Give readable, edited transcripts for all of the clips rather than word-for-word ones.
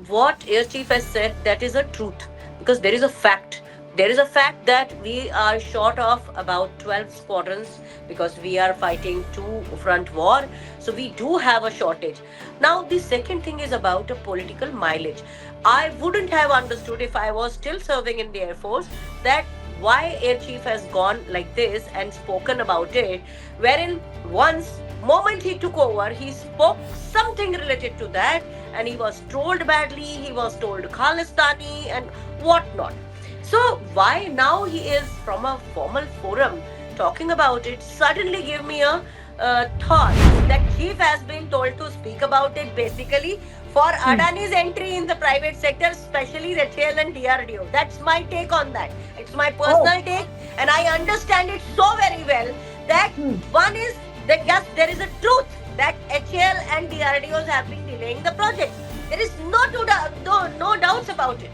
what Air Chief has said, that is a truth, because there is a fact. There is a fact that we are short of about 12 squadrons because we are fighting two front war. So we do have a shortage. Now, the second thing is about a political mileage. I wouldn't have understood if I was still serving in the Air Force that why Air Chief has gone like this and spoken about it, wherein once moment he took over, he spoke something related to that, and he was trolled badly, he was told Khalistani and whatnot. So why now he is from a formal forum talking about it suddenly give me a thought that chief has been told to speak about it basically for Adani's entry in the private sector, especially the HAL and DRDO. That's my take on that. It's my personal take, and I understand it so very well that one is that yes, there is a truth that HAL and DRDOs have been delaying the project. There is no doubts about it.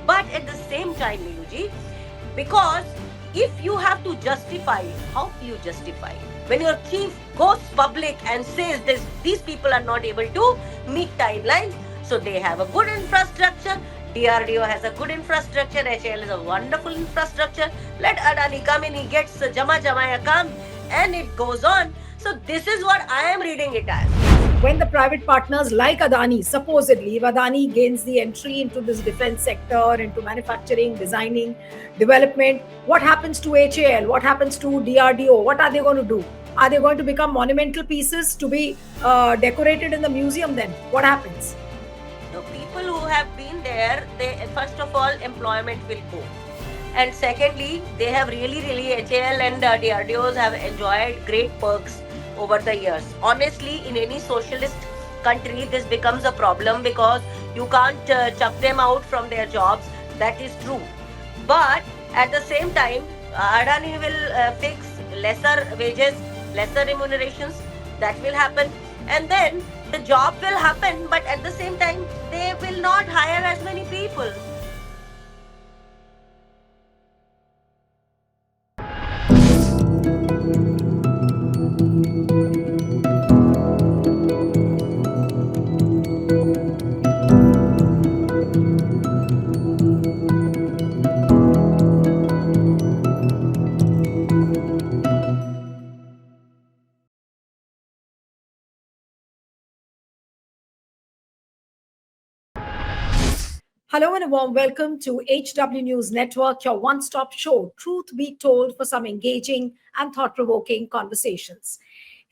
But at the same time, Neeluji, because if you have to justify, how will you justify? When your chief goes public and says this, these people are not able to meet timelines, so they have a good infrastructure, DRDO has a good infrastructure, HAL is a wonderful infrastructure, let Adani come in, he gets Jama Jamaya come, and it goes on. So this is what I am reading it as. When the private partners like Adani, supposedly, if Adani gains the entry into this defense sector, into manufacturing, designing, development, what happens to HAL? What happens to DRDO? What are they going to do? Are they going to become monumental pieces to be decorated in the museum then? What happens? The people who have been there, they first of all, employment will go. And secondly, they have really HAL and DRDOs have enjoyed great perks over the years. Honestly, in any socialist country, this becomes a problem because you can't chuck them out from their jobs. That is true. But at the same time, Adani will fix lesser wages, lesser remunerations. That will happen. And then the job will happen, but at the same time, they will not hire as many people. Hello and a warm welcome to HW News Network, your one-stop show, truth be told, for some engaging and thought-provoking conversations.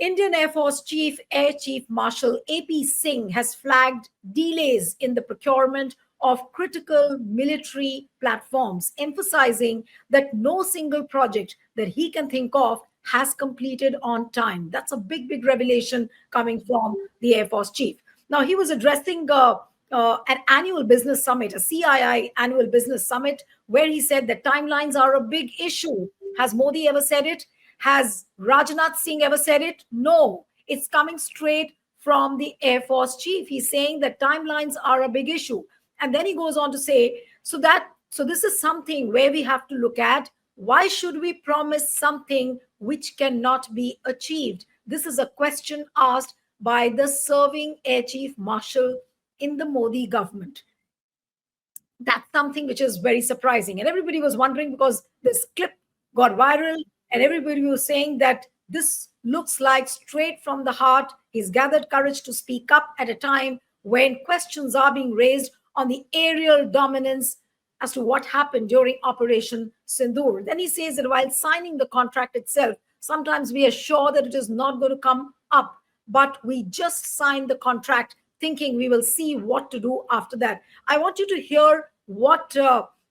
Indian Air Force Chief Air Chief Marshal AP Singh has flagged delays in the procurement of critical military platforms, emphasizing that no single project that he can think of has completed on time. That's a big revelation coming from the Air Force Chief. Now, he was addressing an annual business summit, a CII annual business summit, where he said that timelines are a big issue. Has Modi ever said it? Has Rajnath Singh ever said it? No, it's coming straight from the Air Force Chief. He's saying that timelines are a big issue. And then he goes on to say, so this is something where we have to look at, why should we promise something which cannot be achieved? This is a question asked by the serving Air Chief Marshal in the Modi government. That's something which is very surprising. And everybody was wondering, because this clip got viral and everybody was saying that this looks like straight from the heart. He's gathered courage to speak up at a time when questions are being raised on the aerial dominance as to what happened during Operation Sindoor. Then he says that while signing the contract itself, sometimes we are sure that it is not going to come up, but we just signed the contract thinking we will see what to do after that. I want you to hear what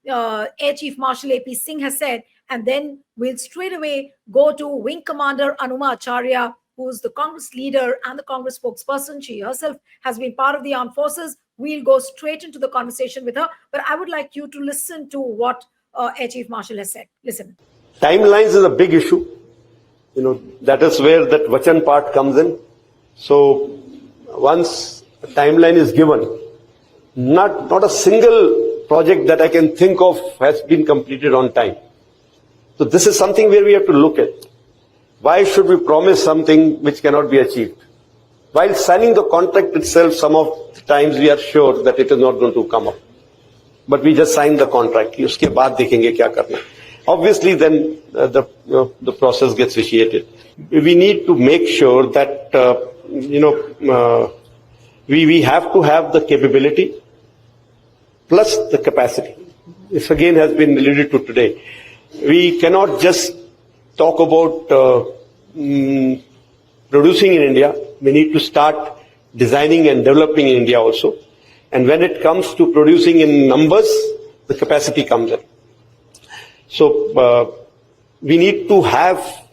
Air Chief Marshal AP Singh has said, and then we'll straight away go to Wing Commander Anuma Acharya, who's the Congress leader and the Congress spokesperson. She herself has been part of the armed forces. We'll go straight into the conversation with her, but I would like you to listen to what Air Chief Marshal has said. Listen. Timelines is a big issue. That is where that Vachan part comes in. So once a timeline is given, not a single project that I can think of has been completed on time. So this is something where we have to look at. Why should we promise something which cannot be achieved? while signing the contract itself, some of the times we are sure that it is not going to come up. But we just signed the contract. उसके बाद देखेंगे क्या करना है. Obviously, then the process gets vitiated. We need to make sure that we have to have the capability plus the capacity. This again has been alluded to today. We cannot just talk about producing in India. We need to start designing and developing in India also. And when it comes to producing in numbers, the capacity comes in. So we need to have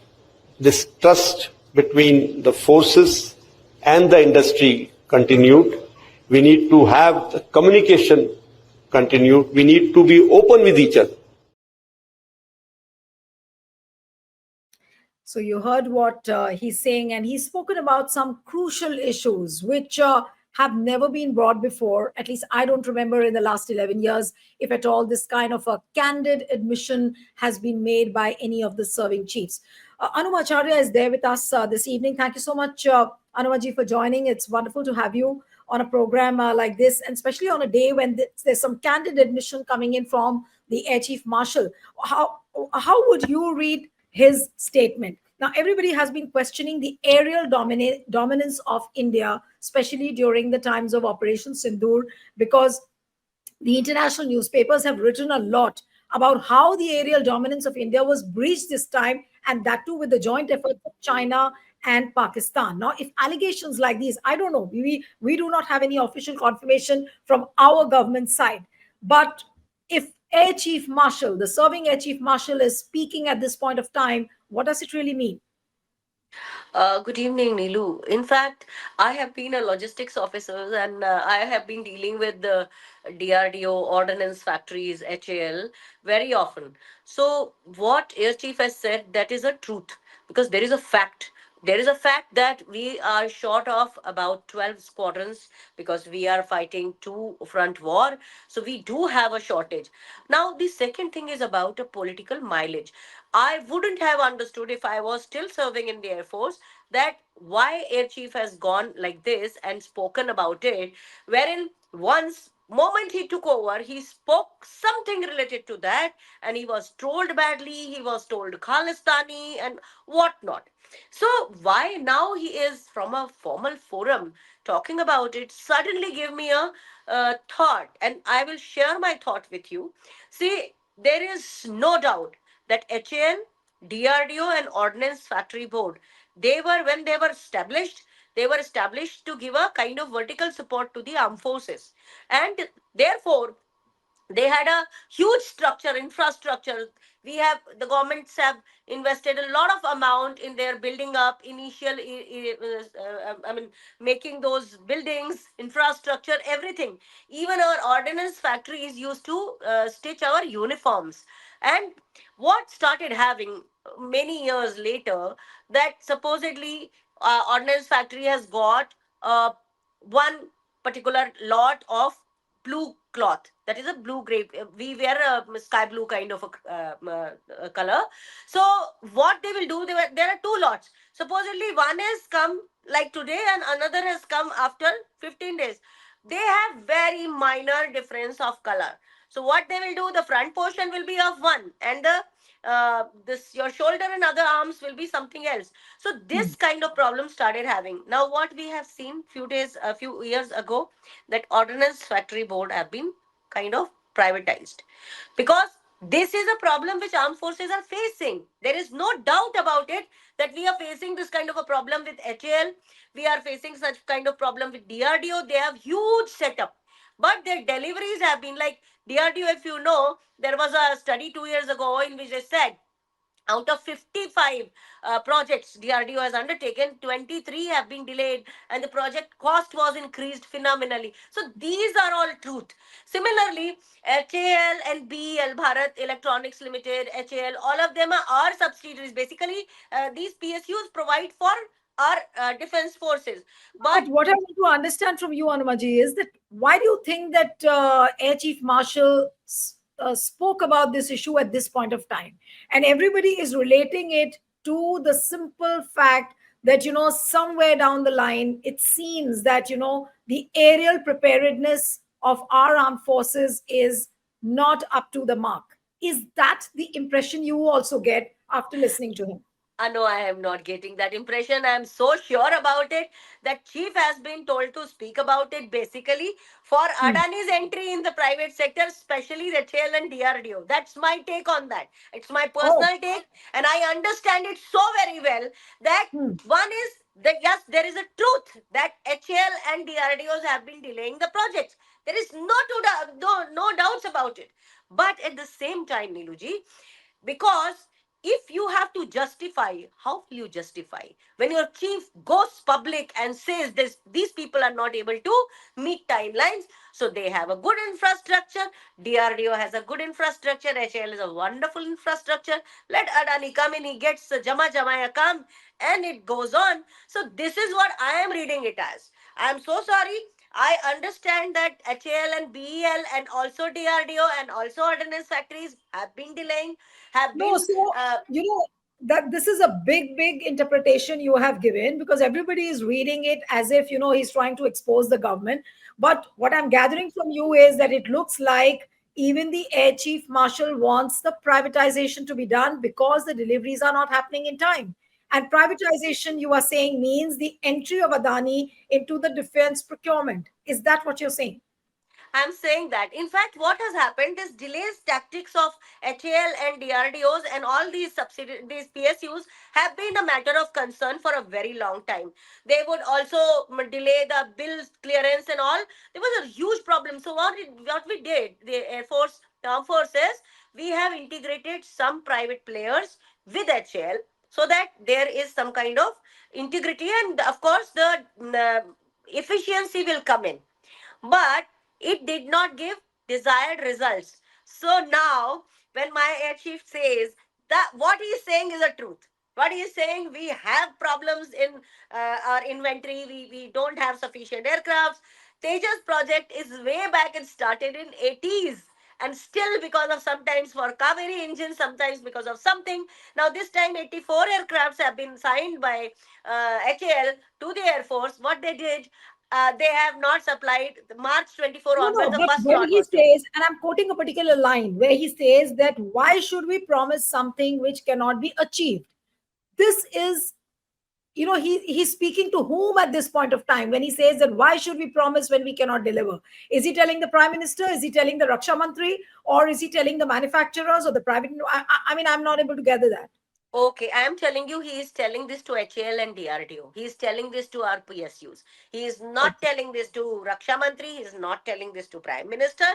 this trust between the forces and the industry continued. We need to have the communication continued. We need to be open with each other. So you heard what he's saying, and he's spoken about some crucial issues which have never been brought before. At least I don't remember in the last 11 years, if at all, this kind of a candid admission has been made by any of the serving chiefs. Anuma Acharya is there with us this evening. Thank you so much, Anumaji, for joining. It's wonderful to have you on a program like this, and especially on a day when there's some candid admission coming in from the Air Chief Marshal. How would you read his statement? Now, everybody has been questioning the aerial dominance of India, especially during the times of Operation Sindoor, because the international newspapers have written a lot about how the aerial dominance of India was breached this time, and that too with the joint efforts of China and Pakistan. Now, if allegations like these, I don't know, we do not have any official confirmation from our government side, but if Air Chief Marshal, the serving Air Chief Marshal, is speaking at this point of time, what does it really mean? Good evening, Nilu. In fact, I have been a logistics officer and I have been dealing with the DRDO ordnance factories, HAL, very often. So, what Air Chief has said, that is a truth because there is a fact. There is a fact that we are short of about 12 squadrons because we are fighting two front war. So we do have a shortage. Now, the second thing is about a political mileage. I wouldn't have understood if I was still serving in the Air Force that why Air Chief has gone like this and spoken about it, wherein once moment he took over, he spoke something related to that, and he was trolled badly, he was told Khalistani and whatnot. So why now he is from a formal forum talking about it suddenly give me a thought, and I will share my thought with you. See, there is no doubt that HAL, DRDO and Ordnance Factory Board, they were when they were established to give a kind of vertical support to the armed forces, and therefore they had a huge structure infrastructure. We have the governments have invested a lot of amount in their building up initial I mean making those buildings infrastructure everything. Even our ordnance factories used to stitch our uniforms. And what started having many years later, that supposedly ordnance factory has got one particular lot of blue cloth, that is a blue gray, we wear a sky blue kind of a color. So what they will do, there are two lots. Supposedly one has come like today and another has come after 15 days. They have very minor difference of color. So what they will do, the front portion will be of one and the this your shoulder and other arms will be something else. So this kind of problem started having. Now what we have seen a few years ago, that ordnance factory board have been kind of privatized, because this is a problem which armed forces are facing. There is no doubt about it that we are facing this kind of a problem with HAL. We are facing such kind of problem with DRDO. They have huge setup, but their deliveries have been like DRDO. If you know, there was a study 2 years ago in which they said out of 55 projects DRDO has undertaken, 23 have been delayed and the project cost was increased phenomenally. So these are all truth. Similarly, HAL and BEL, Bharat Electronics Limited, HAL, all of them are our subsidiaries. Basically, these PSUs provide for our defense forces. But But what I want to understand from you, Anumaji, is that why do you think that Air Chief Marshal spoke about this issue at this point of time? And everybody is relating it to the simple fact that, somewhere down the line, it seems that, the aerial preparedness of our armed forces is not up to the mark. Is that the impression you also get after listening to him? No, I am not getting that impression. I am so sure about it that chief has been told to speak about it basically for Hmm. Adani's entry in the private sector, especially the HAL and DRDO. That's my take on that. It's my Oh. personal take, and I understand it so very well that Hmm. one is that yes, there is a truth that HAL and DRDOs have been delaying the projects. There is no doubts about it. But at the same time, Niluji, because if you have to justify, how will you justify when your chief goes public and says this, these people are not able to meet timelines? So they have a good infrastructure, DRDO has a good infrastructure, HAL is a wonderful infrastructure. Let Adani come in, he gets the jama jamaya come, and it goes on. So this is what I am reading it as. I am so sorry. I understand that HAL and BEL and also DRDO and also ordnance factories have been delaying, have No, been so uh, that this is a big, big interpretation you have given, because everybody is reading it as if he's trying to expose the government. But what I'm gathering from you is that it looks like even the Air Chief Marshal wants the privatization to be done because the deliveries are not happening in time. And privatization, you are saying, means the entry of Adani into the defense procurement. Is that what you're saying? I'm saying that. In fact, what has happened is delays tactics of HAL and DRDOs and all these these PSUs have been a matter of concern for a very long time. They would also delay the bills clearance and all. There was a huge problem. So what we did, the Air Force, the Armed Forces, we have integrated some private players with HAL so that there is some kind of integrity, and of course the efficiency will come in, but it did not give desired results. So now, when my air chief says that what he is saying is a truth, what he is saying, we have problems in our inventory, we don't have sufficient aircrafts. Tejas project is way back, it started in 80s, and still because of sometimes for Kaveri engine, sometimes because of something. Now this time 84 aircrafts have been signed by HAL to the Air Force. What they did, they have not supplied. March 24 No, onwards, no, the but first when lot he was due. says, and I'm quoting a particular line where he says that why should we promise something which cannot be achieved? This is, he's speaking to whom at this point of time when he says that why should we promise when we cannot deliver? Is he telling the prime minister? Is he telling the Raksha Mantri? Or is he telling the manufacturers or the private? I mean, I'm not able to gather that. Okay, I am telling you, he is telling this to HAL and DRDO. He is telling this to our PSUs. He is not Okay. telling this to Raksha Mantri. He is not telling this to Prime Minister.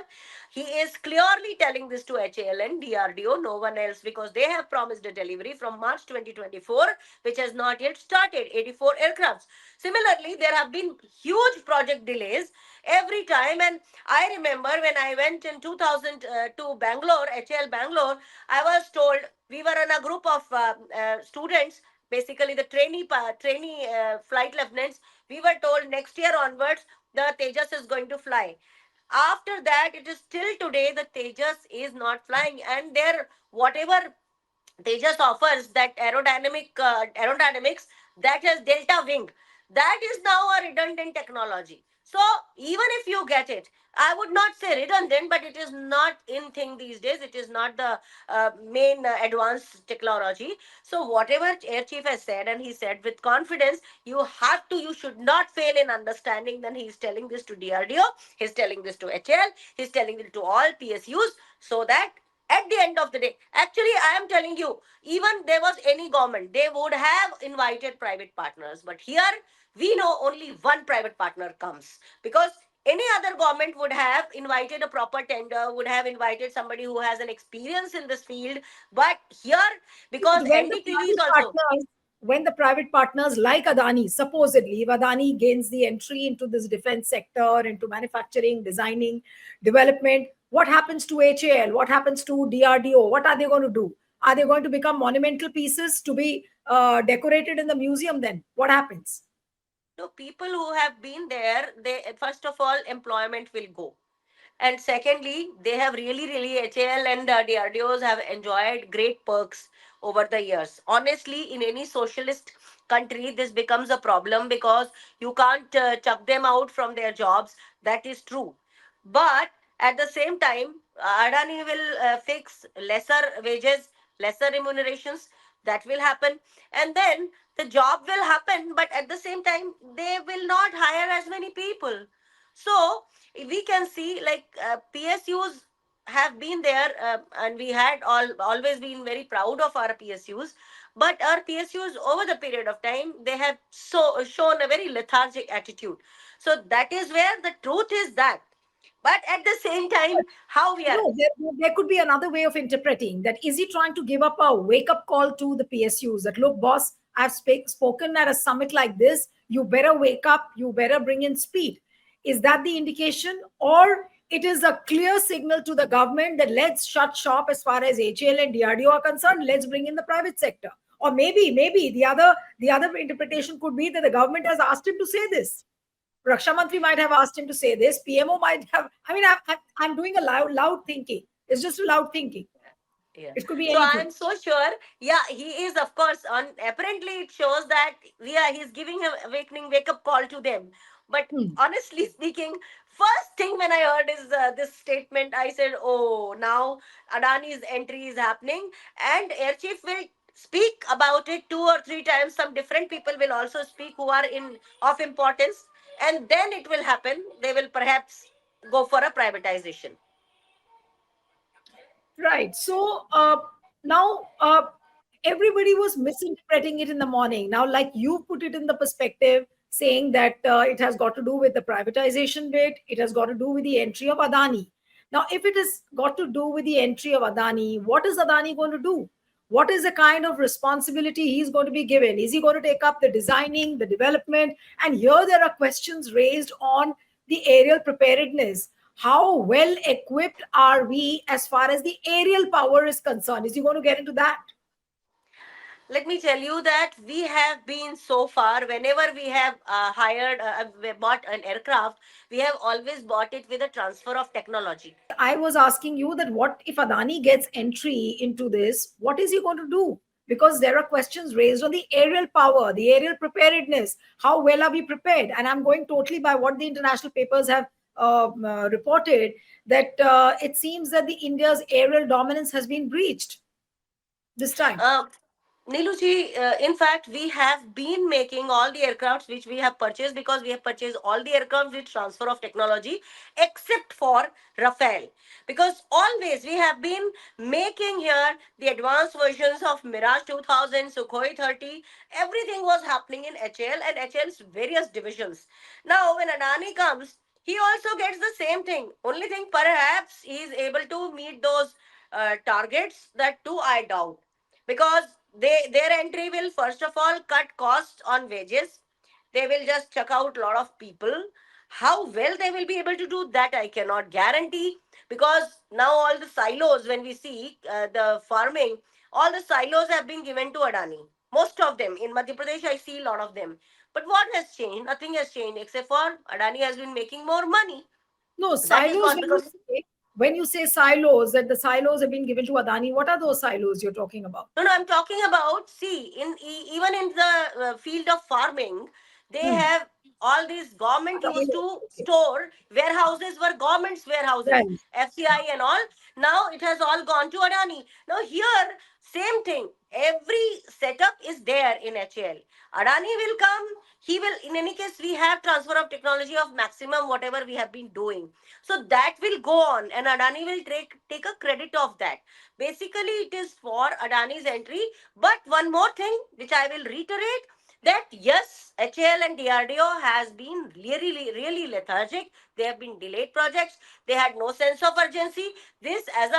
He is clearly telling this to HAL and DRDO, no one else, because they have promised a delivery from March 2024, which has not yet started, 84 aircrafts. Similarly, there have been huge project delays every time. And I remember when I went in 2000 to Bangalore, HAL Bangalore, I was told, we were in a group of students, basically the trainee flight lieutenants. We were told next year onwards the Tejas is going to fly. After that, it is still today the Tejas is not flying, and their whatever Tejas offers, that aerodynamics that has delta wing, that is now a redundant technology. So even if you get it, I would not say redundant, but it is not in thing these days. It is not the main advanced technology. So whatever air chief has said, and he said with confidence, you should not fail in understanding. Then he is telling this to DRDO, he is telling this to HL, he is telling it to all PSUs, so that at the end of the day, actually I am telling you, even there was any government, they would have invited private partners, but here we know only one private partner comes, because any other government would have invited a proper tender, would have invited somebody who has an experience in this field. But here, because When the NDTV is private also, partners, when the private partners like Adani, supposedly, if Adani gains the entry into this defense sector, into manufacturing, designing, development, what happens to HAL? What happens to DRDO? What are they going to do? Are they going to become monumental pieces to be decorated in the museum then? What happens? people who have been there, they first of all employment will go. And secondly, they have really HAL and DRDOs have enjoyed great perks over the years. Honestly, in any socialist country, this becomes a problem because you can't chuck them out from their jobs. That is true. But at the same time, Adani will fix lesser wages, lesser remunerations. That will happen. And then the job will happen, but at the same time, they will not hire as many people. So we can see like PSUs have been there, and we had always been very proud of our PSUs. But our PSUs over the period of time, they have shown a very lethargic attitude. So that is where the truth is that. But at the same time, how we are. No, there could be another way of interpreting that. Is he trying to give up a wake up call to the PSUs that, look, boss, I've spoken at a summit like this. You better wake up. You better bring in speed. Is that the indication? Or it is a clear signal to the government that let's shut shop as far as HAL and DRDO are concerned. Let's bring in the private sector. Or maybe the other interpretation could be that the government has asked him to say this. Raksha Mantri might have asked him to say this. PMO might have. I mean, I'm doing a loud thinking. It's just a loud thinking. Yeah. It could be So anything. I'm so sure. Yeah, he is of course on. Apparently, it shows that he's giving a awakening wake up call to them. But Hmm. honestly speaking, first thing when I heard is this statement, I said, "Oh, now Adani's entry is happening, and Air Chief will speak about it 2 or 3 times. Some different people will also speak who are in of importance, and then it will happen. They will perhaps go for a privatization." Right. So now everybody was misinterpreting it in the morning. Now, like you put it in the perspective, saying that it has got to do with the privatization bit, it has got to do with the entry of Adani. Now, if it has got to do with the entry of Adani, what is Adani going to do? What is the kind of responsibility he's going to be given? Is he going to take up the designing, the development? And here there are questions raised on the aerial preparedness. How well equipped are we as far as the aerial power is concerned? Is he going to get into that? Let me tell you that we have been so far, whenever we have we bought an aircraft, we have always bought it with a transfer of technology. But I was asking you that what if Adani gets entry into this? What is he going to do? Because there are questions raised on the aerial power, the aerial preparedness. How well are we prepared? And I'm going totally by what the international papers have reported, that it seems that the India's aerial dominance has been breached this time. Uh, Niluji, in fact, we have been making all the aircrafts which we have purchased, because we have purchased all the aircrafts with transfer of technology except for Rafale. Because always we have been making here the advanced versions of Mirage 2000, Sukhoi 30. Everything was happening in HAL and HAL's various divisions. Now, when Adani comes, he also gets the same thing. Only thing, perhaps he is able to meet those targets. That too, I doubt, because their entry will first of all cut costs on wages. They will just chuck out a lot of people. How well they will be able to do that, I cannot guarantee, because now all the silos, when we see the farming, all the silos have been given to Adani, most of them. In Madhya Pradesh I see a lot of them. But what has changed? Nothing has changed, except for Adani has been making more money. No, That is silos, what, because when you say silos, that the silos have been given to Adani, what are those silos you're talking about? no, I'm talking about, see, even in the field of farming, they Hmm. have all these government used to Okay. store warehouses were government's warehouses, Right. FCI and all. Now it has all gone to Adani. Now here, same thing. Every setup is there in HAL. Adani will come. He will, in any case, we have transfer of technology of maximum whatever we have been doing. So that will go on, and Adani will take a credit of that. Basically, it is for Adani's entry. But one more thing, which I will reiterate, that yes, HAL and DRDO has been really lethargic. They have been delayed projects. They had no sense of urgency. This, as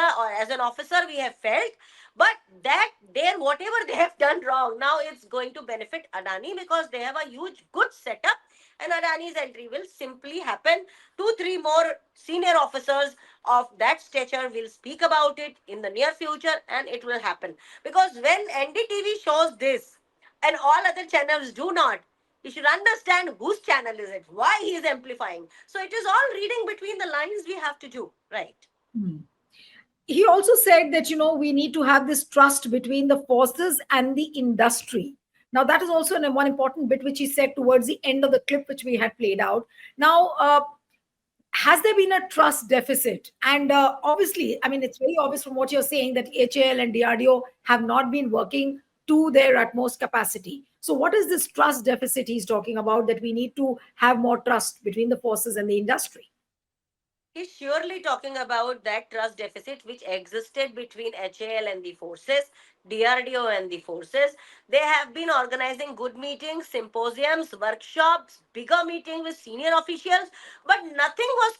an officer, we have felt. But that there, whatever they have done wrong, now it's going to benefit Adani, because they have a huge good setup, and Adani's entry will simply happen. 2, 3 more senior officers of that stature will speak about it in the near future, and it will happen. Because when NDTV shows this and all other channels do not, He should understand whose channel is it, why he is amplifying. So it is all reading between the lines we have to do, right? Hmm. He also said that, we need to have this trust between the forces and the industry. Now, that is also one important bit which he said towards the end of the clip which we had played out. Now, has there been a trust deficit? And obviously, I mean, it's very obvious from what you're saying that HAL and DRDO have not been working to their utmost capacity. So, what is this trust deficit he's talking about, that we need to have more trust between the forces and the industry? He's surely talking about that trust deficit which existed between HAL and the forces, DRDO and the forces. They have been organizing good meetings, symposiums, workshops, bigger meeting with senior officials, but nothing was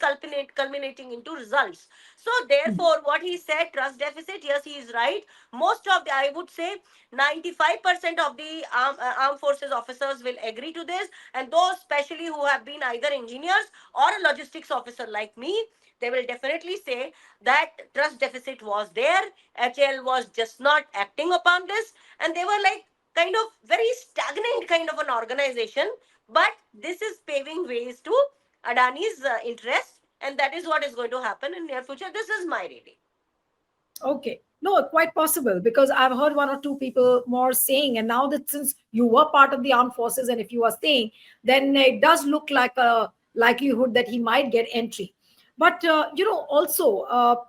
culminating into results. So therefore, what he said, trust deficit, yes, he is right. Most of the, I would say, 95% of the armed forces officers will agree to this, and those especially who have been either engineers or a logistics officer like me, they will definitely say that trust deficit was there. HL was just not acting upon this, and they were like kind of very stagnant kind of an organization. But this is paving ways to Adani's interest, and that is what is going to happen in near future. This is my reading. Okay. No, quite possible, because I've heard one or two people more saying, and now that since you were part of the armed forces, and if you are staying, then it does look like a likelihood that he might get entry. But, also,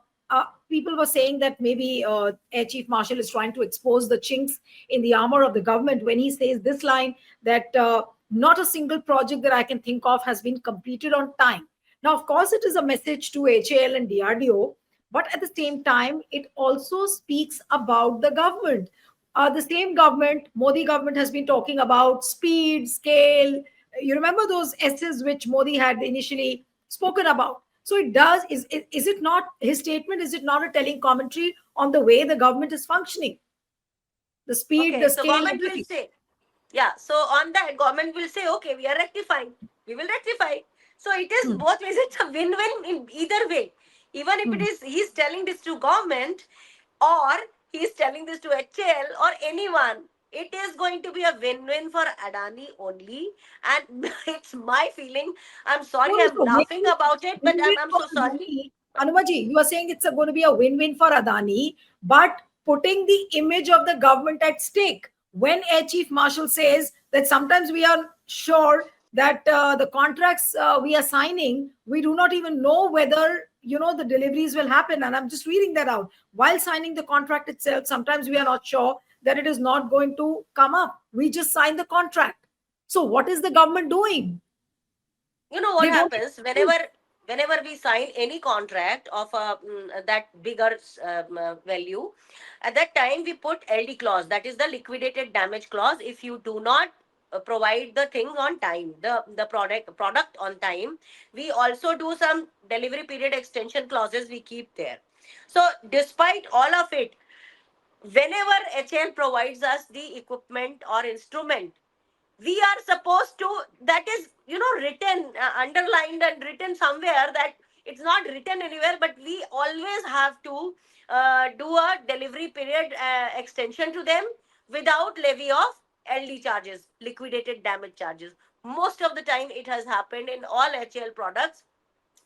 people were saying that maybe Air Chief Marshal is trying to expose the chinks in the armor of the government when he says this line that not a single project that I can think of has been completed on time. Now, of course, it is a message to HAL and DRDO, but at the same time it also speaks about the government. The same government, Modi government, has been talking about speed, scale. You remember those s's which Modi had initially spoken about. So it does, is it not his statement, is it not a telling commentary on the way the government is functioning, the speed, Okay, the so scale, government will everything? say, yeah, so on that, government will say, okay, we are rectifying. We will rectify. So it is Hmm. both ways. It's a win-win in either way. Even if it Hmm. is he's telling this to government or he's telling this to HL or anyone, it is going to be a win-win for Adani only. And it's my feeling. I'm No, sorry, no, I'm so laughing about it, but win-win I'm for so sorry. Adani. Anumaji, you are saying it's going to be a win-win for Adani, but putting the image of the government at stake. When Air Chief Marshal says that sometimes we are sure that the contracts we are signing, we do not even know whether the deliveries will happen. And I'm just reading that out. While signing the contract itself, sometimes we are not sure that it is not going to come up. We just sign the contract. So what is the government doing? You know what They don't. happens whenever we sign any contract of that bigger value, at that time we put LD clause, that is the liquidated damage clause. If you do not provide the thing on time, the product on time, we also do some delivery period extension clauses we keep there. So despite all of it, whenever HL provides us the equipment or instrument, we are supposed to, that is written, underlined and written somewhere, that it's not written anywhere, but we always have to do a delivery period extension to them without levy of LD charges, liquidated damage charges. Most of the time it has happened in all HL products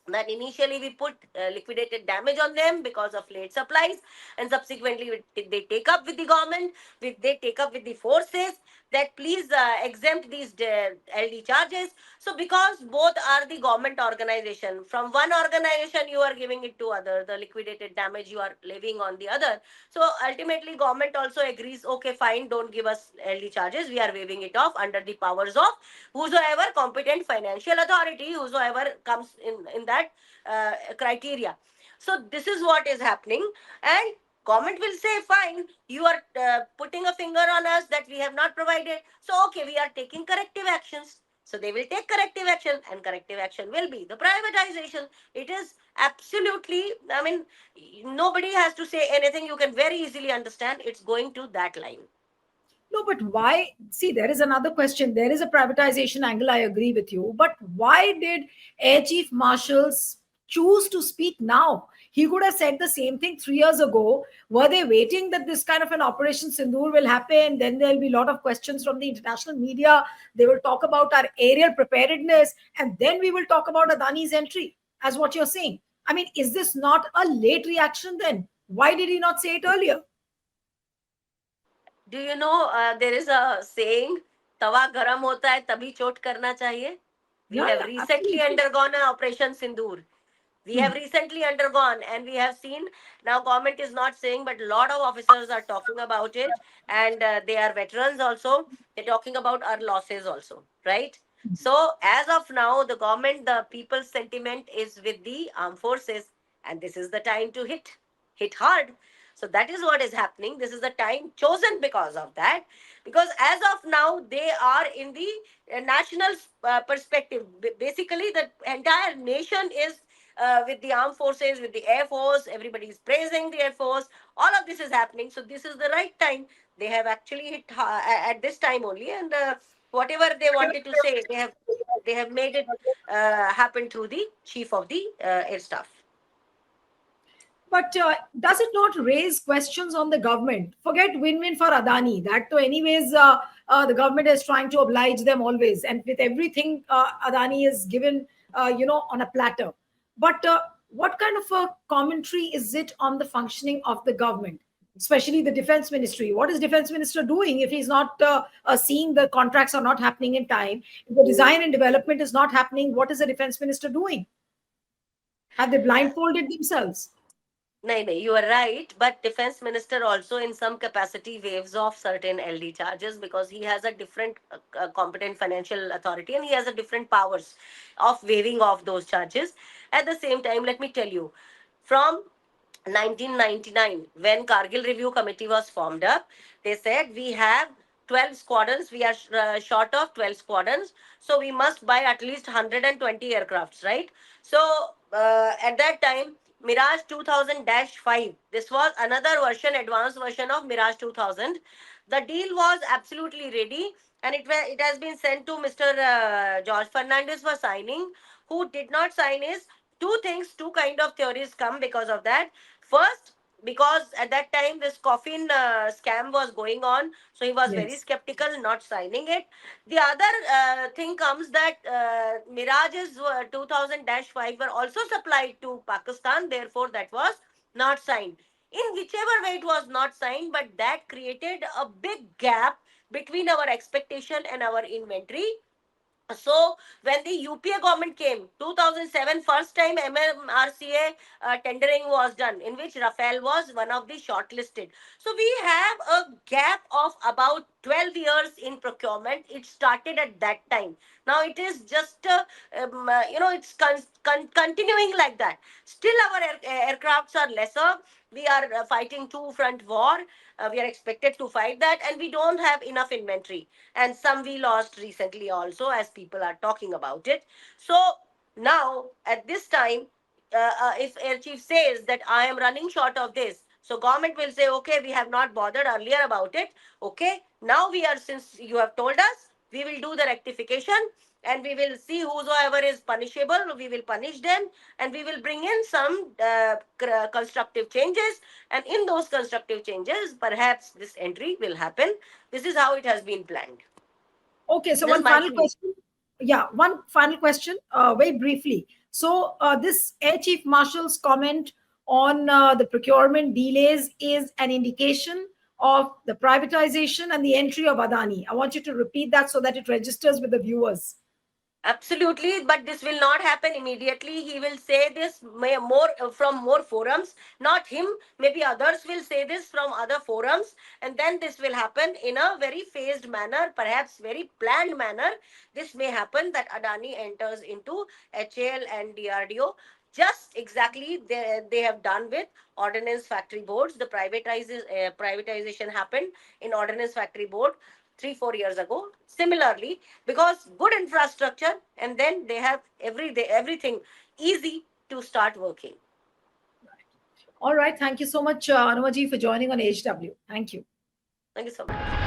that initially we put liquidated damage on them because of late supplies, and subsequently they take up with the government, they take up with the forces that please exempt these LD charges. So because both are the government organization, from one organization you are giving it to other, the liquidated damage you are levying on the other. So ultimately government also agrees, okay fine, don't give us LD charges, we are waiving it off under the powers of whosoever competent financial authority, whosoever comes in that criteria. So this is what is happening, and government will say fine, you are putting a finger on us that we have not provided, so okay, we are taking corrective actions. So they will take corrective action, and corrective action will be the privatization. It is absolutely, I mean, nobody has to say anything, you can very easily understand it's going to that line. No, but why? See, there is another question. There is a privatization angle. I agree with you. But why did Air Chief Marshals choose to speak now? He could have said the same thing 3 years ago. Were they waiting that this kind of an Operation Sindoor will happen? Then there'll be a lot of questions from the international media. They will talk about our aerial preparedness, and then we will talk about Adani's entry, as what you're saying. I mean, is this not a late reaction then? Why did he not say it earlier? Do you know there is a saying, तवा गरम होता है तभी चोट करना चाहिए. We Yeah, have yeah, recently absolutely. undergone an Operation Sindoor. We have recently undergone, and we have seen, now government is not saying, but a lot of officers are talking about it, and they are veterans also. They're talking about our losses also, right? So as of now, the government, the people's sentiment is with the armed forces, and this is the time to hit hard. So that is what is happening. This is the time chosen because of that. Because as of now, they are in the national perspective. Basically, the entire nation is with the armed forces, with the air force. Everybody is praising the air force. All of this is happening. So this is the right time. They have actually hit at this time only, and whatever they wanted to say, they have made it happen through the chief of the air staff. But does it not raise questions on the government? Forget win-win for Adani. That, too, anyways, the government is trying to oblige them always, and with everything, Adani is given, on a platter. But what kind of a commentary is it on the functioning of the government, especially the defense ministry? What is defense minister doing if he's not seeing the contracts are not happening in time? If the design and development is not happening, what is the defense minister doing? Have they blindfolded themselves? No, no, you are right. But defense minister also in some capacity waives off certain LD charges because he has a different competent financial authority, and he has a different powers of waiving off those charges. At the same time, let me tell you, from 1999, when Kargil Review Committee was formed up, they said we have 12 squadrons. We are short of 12 squadrons. So we must buy at least 120 aircrafts, right? So at that time, Mirage 2000-5, this was another version, advanced version of Mirage 2000. The deal was absolutely ready, and it has been sent to Mr. George Fernandez for signing. Who did not sign is two things, two kind of theories come because of that. First, because at that time this coffin scam was going on, so he was very Yes. skeptical, not signing it. The other thing comes that Mirages 2000-5 were also supplied to Pakistan, therefore that was not signed. In whichever way it was not signed, but that created a big gap between our expectation and our inventory. So when the UPA government came, 2007, first time MMRCA tendering was done, in which Rafale was one of the shortlisted. So we have a gap of about 12 years in procurement. It started at that time. Now it is just, it's continuing like that. Still our aircrafts are lesser. We are fighting two front war. We are expected to fight that, and we don't have enough inventory, and some we lost recently also, as people are talking about it. So now at this time, if air chief says that I am running short of this, so government will say, okay, we have not bothered earlier about it. Okay, now we are, since you have told us, we will do the rectification, and we will see whosoever is punishable, we will punish them, and we will bring in some constructive changes, and in those constructive changes perhaps this entry will happen. This is how it has been planned. Okay, so This is one my final feeling. question. Yeah, one final question, very briefly. So, this Air Chief Marshal's comment on the procurement delays is an indication of the privatization and the entry of Adani. I want you to repeat that so that it registers with the viewers. Absolutely, but this will not happen immediately. He will say this more from more forums, not him. Maybe others will say this from other forums, and then this will happen in a very phased manner, perhaps very planned manner. This may happen that Adani enters into HAL and DRDO. Just exactly they have done with ordnance factory boards. The privatization happened in ordnance factory board 3-4 years ago. Similarly, because good infrastructure, and then they have everything easy to start working. All right. Thank you so much, Anumaji, for joining on HW. Thank you. Thank you so much.